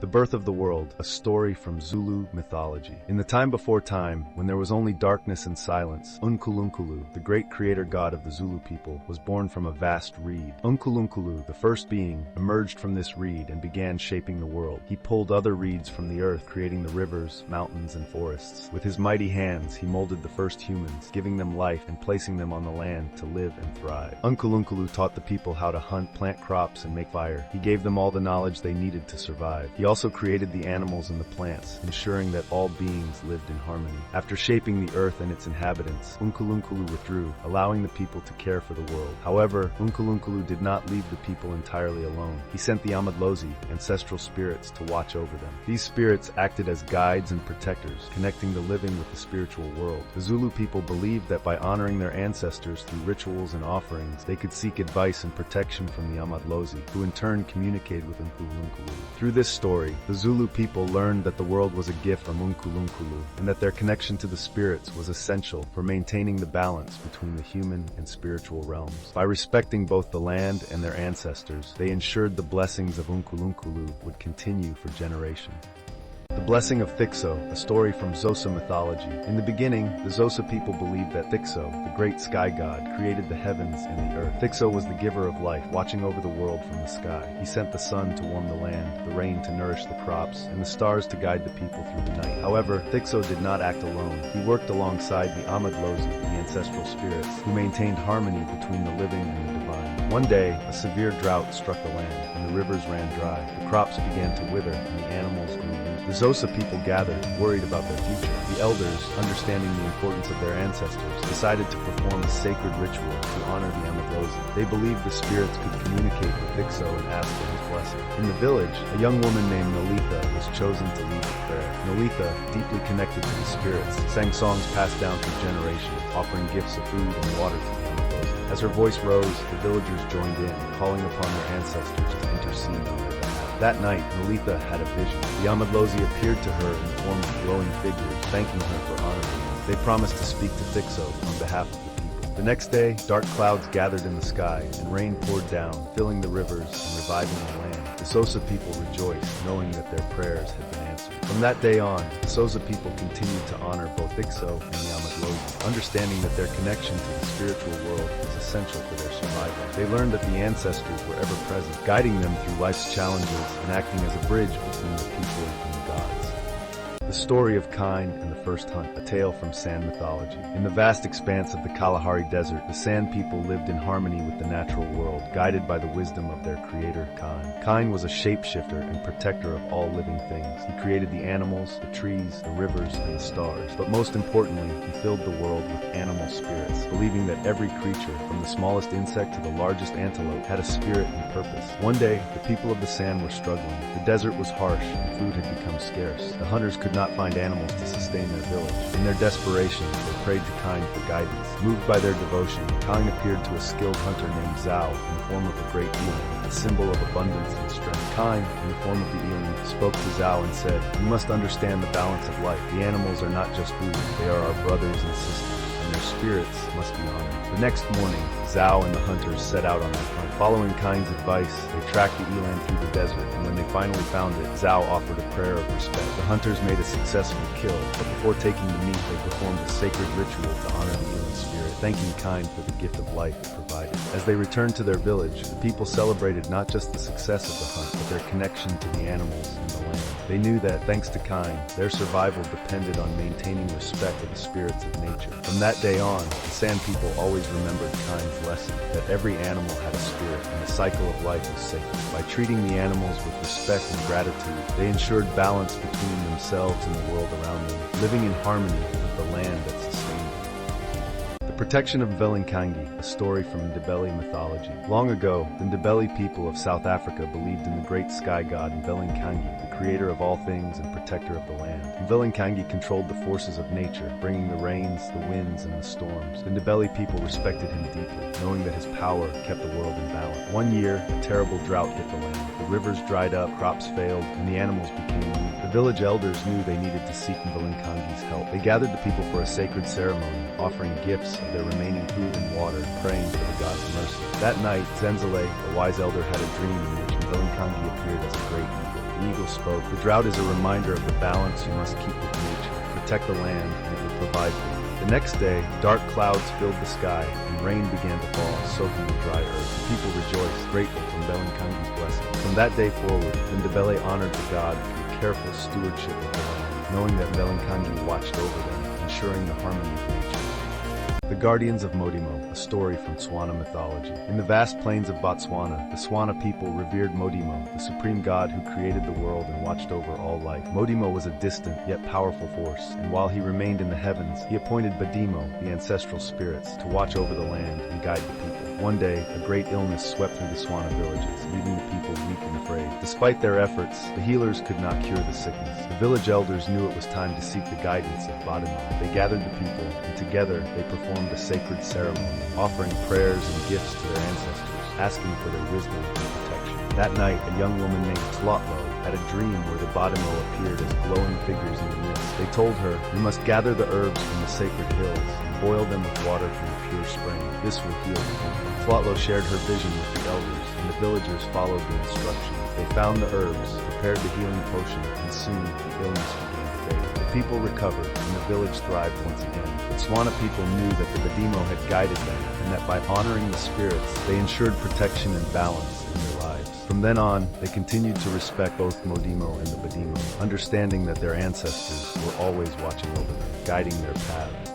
The Birth of the World, a story from Zulu mythology. In the time before time, when there was only darkness and silence, Unkulunkulu, the great creator god of the Zulu people, was born from a vast reed. Unkulunkulu, the first being, emerged from this reed and began shaping the world. He pulled other reeds from the earth, creating the rivers, mountains, and forests. With his mighty hands, he molded the first humans, giving them life and placing them on the land to live and thrive. Unkulunkulu taught the people how to hunt, plant crops, and make fire. He gave them all the knowledge they needed to survive. He also created the animals and the plants, ensuring that all beings lived in harmony. After shaping the earth and its inhabitants, Unkulunkulu withdrew, allowing the people to care for the world. However, Unkulunkulu did not leave the people entirely alone. He sent the AmaDlozi, ancestral spirits, to watch over them. These spirits acted as guides and protectors, connecting the living with the spiritual world. The Zulu people believed that by honoring their ancestors through rituals and offerings, they could seek advice and protection from the AmaDlozi, who in turn communicated with Unkulunkulu. Through this story, the Zulu people learned that the world was a gift from Unkulunkulu, and that their connection to the spirits was essential for maintaining the balance between the human and spiritual realms. By respecting both the land and their ancestors, they ensured the blessings of Unkulunkulu would continue for generations. The Blessing of Thixo, a story from Xhosa mythology. In the beginning, the Xhosa people believed that Thixo, the great sky god, created the heavens and the earth. Thixo was the giver of life, watching over the world from the sky. He sent the sun to warm the land, the rain to nourish the crops, and the stars to guide the people through the night. However, Thixo did not act alone. He worked alongside the AmaDlozi, the ancestral spirits, who maintained harmony between the living and the divine. One day, a severe drought struck the land, and the rivers ran dry. The crops began to wither, and the animals grew weak. The Xhosa people gathered, worried about their future. The elders, understanding the importance of their ancestors, decided to perform a sacred ritual to honor the AmaDlozi. They believed the spirits could communicate with Thixo and ask for his blessing. In the village, a young woman named Nolitha was chosen to lead the prayer. Nolitha, deeply connected to the spirits, sang songs passed down through generations, offering gifts of food and water to the AmaDlozi. As her voice rose, the villagers joined in, calling upon their ancestors to intercede on their behalf. That night, Nolitha had a vision. The AmaDlozi appeared to her in the form of glowing figures, thanking her for honoring them. They promised to speak to Thixo on behalf of the people. The next day, dark clouds gathered in the sky, and rain poured down, filling the rivers and reviving the land. The Xhosa people rejoiced, knowing that their prayers had been answered. From that day on, the Xhosa people continued to honor both Thixo and the AmaDlozi, understanding that their connection to the spiritual world was essential for their survival. They learned that the ancestors were ever present, guiding them through life's challenges and acting as a bridge between the people and the gods. The story of Cagn and the first hunt, a tale from San mythology. In the vast expanse of the Kalahari Desert, the San people lived in harmony with the natural world, guided by the wisdom of their creator, Cagn. Cagn was a shapeshifter and protector of all living things. He created the animals, the trees, the rivers, and the stars. But most importantly, he filled the world with animal spirits, believing that every creature, from the smallest insect to the largest antelope, had a spirit and purpose. One day, the people of the San were struggling. The desert was harsh, and food had become scarce. The hunters could not find animals to sustain their village. In their desperation, they prayed to Cagn for guidance. Moved by their devotion, Cagn appeared to a skilled hunter named Zhao in the form of a great eland, a symbol of abundance and strength. Cagn, in the form of the eland, spoke to Zhao and said, "You must understand the balance of life. The animals are not just food, they are our brothers and sisters, and their spirits must be honored." The next morning, Zhao and the hunters set out on their hunt. Following Cagn's advice, they tracked the eland through the desert, and when they finally found it, Zhao offered a prayer of respect. The hunters made a successful kill, but before taking the meat, they performed a sacred ritual to honor the eland's spirit, thanking Cagn for the gift of life it provided. As they returned to their village, the people celebrated not just the success of the hunt, but their connection to the animals and the land. They knew that, thanks to Cagn, their survival depended on maintaining respect for the spirits of nature. From that day on, the San people always remembered Cagn's lesson, that every animal had a spirit, and the cycle of life was sacred. By treating the animals with respect and gratitude, they ensured balance between themselves and the world around them, living in harmony with the land that sustained them. The protection of Mvelinkangi, a story from Ndebele mythology. Long ago, the Ndebele people of South Africa believed in the great sky god Mvelinkangi, the creator of all things and protector of the land. Mvelinkangi controlled the forces of nature, bringing the rains, the winds, and the storms. The Ndebele people respected him deeply, knowing that his power kept the world in balance. One year, a terrible drought hit the land. The rivers dried up, crops failed, and the animals became weak. The village elders knew they needed to seek Mvelinkangi's help. They gathered the people for a sacred ceremony, offering gifts of their remaining food and water, praying for the god's mercy. That night, Zenzele, a wise elder, had a dream in which Mvelinkangi appeared as a great eagle. The eagle spoke, "The drought is a reminder of the balance you must keep with nature. Protect the land, and it will provide for you." The next day, dark clouds filled the sky, and rain began to fall, soaking the dry earth. The people rejoiced, grateful for Mbelenkangi's blessing. From that day forward, Ndebele honored the god through careful stewardship of the land, knowing that Mbelenkangi watched over them, ensuring the harmony of nature. The Guardians of Modimo, a story from Tswana mythology. In the vast plains of Botswana, the Tswana people revered Modimo, the supreme god who created the world and watched over all life. Modimo was a distant yet powerful force, and while he remained in the heavens, he appointed Badimo, the ancestral spirits, to watch over the land and guide the people. One day, a great illness swept through the Tswana villages, leaving the people weak and afraid. Despite their efforts, the healers could not cure the sickness. The village elders knew it was time to seek the guidance of Badimo. They gathered the people, and together they performed a sacred ceremony, offering prayers and gifts to their ancestors, asking for their wisdom and protection. That night, a young woman named Tlotlo had a dream where the Badimo appeared as glowing figures in the mist. They told her, "You must gather the herbs from the sacred hills and boil them with water from a pure spring. This will heal the people." Tlotlo shared her vision with the elders, and the villagers followed the instructions. They found the herbs, prepared the healing potion, and soon the illness began to fade. The people recovered, and the village thrived once again. The Tswana people knew that the Badimo had guided them, and that by honoring the spirits, they ensured protection and balance in their lives. From then on, they continued to respect both Modimo and the Badimo, understanding that their ancestors were always watching over them, guiding their paths.